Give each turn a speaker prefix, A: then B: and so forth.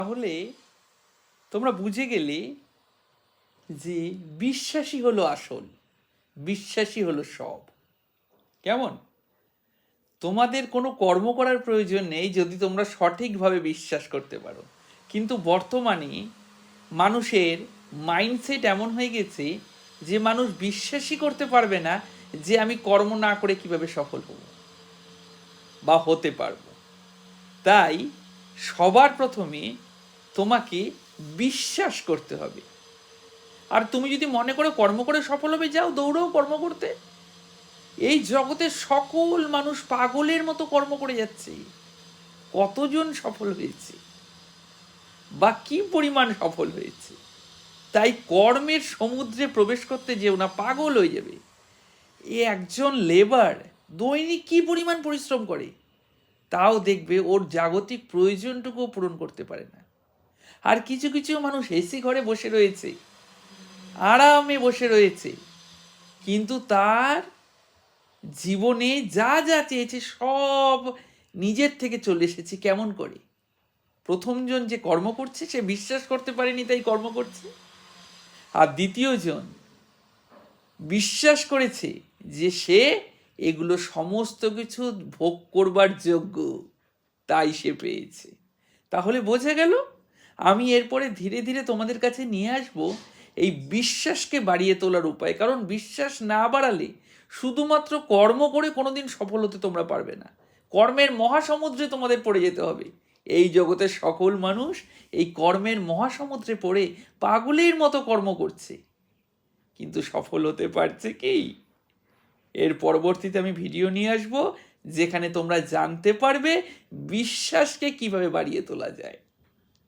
A: তাহলে তোমরা বুঝে গেলে যে বিশ্বাসী হলো আসল, বিশ্বাসী হলো সব। কেমন? তোমাদের কোনো কর্ম করার প্রয়োজন নেই যদি তোমরা সঠিকভাবে বিশ্বাস করতে পারো। কিন্তু বর্তমানে মানুষের মাইন্ডসেট এমন হয়ে গেছে যে মানুষ বিশ্বাসই করতে পারবে না যে আমি কর্ম না করে কিভাবে সফল হব বা হতে পারবো। তাই সবার প্রথমে তোমাকে বিশ্বাস করতে হবে। আর তুমি যদি মনে করো কর্ম করে সফল হবে, যাও দৌড়াও কর্ম করতে। এই জগতের সকল মানুষ পাগলের মতো কর্ম করে যাচ্ছে। কতজন সফল হয়েছে বা কি পরিমাণ সফল হয়েছে? তাই কর্মের সমুদ্রে প্রবেশ করতে যেও না, পাগল হয়ে যাবে। একজন লেবার দৈনিক কি পরিমাণ পরিশ্রম করে, তাও দেখবে ওর জাগতিক প্রয়োজনটুকুও পূরণ করতে পারে না। আর কিছু কিছু মানুষ এসি ঘরে বসে রয়েছে, আরামে বসে রয়েছে, কিন্তু তার জীবনে যা যা চেয়েছে সব নিজের থেকে চলে এসেছে। কেমন করে? প্রথমজন যে কর্ম করছে সে বিশ্বাস করতে পারেনি, তাই কর্ম করছে। আর দ্বিতীয়জন বিশ্বাস করেছে যে সে এগুলো সমস্ত কিছু ভোগ করবার যোগ্য, তাই সে পেয়েছে। তাহলে বোঝা গেল, আমি এরপরে ধীরে ধীরে তোমাদের কাছে নিয়ে আসব এই বিশ্বাসকে বাড়িয়ে তোলার উপায়। কারণ বিশ্বাস না বাড়ালে শুধুমাত্র কর্ম করে কোনোদিন সফল হতে তোমরা পারবে না। কর্মের মহাসমুদ্রে তোমাদের পড়ে যেতে হবে। এই জগতের সকল মানুষ এই কর্মের মহাসমুদ্রে পড়ে পাগলের মতো কর্ম করছে, কিন্তু সফল হতে পারছে কি? এর পরবর্তীতে আমি ভিডিও নিয়ে আসব যেখানে তোমরা জানতে পারবে বিশ্বাসকে কিভাবে বাড়িয়ে তোলা যায়।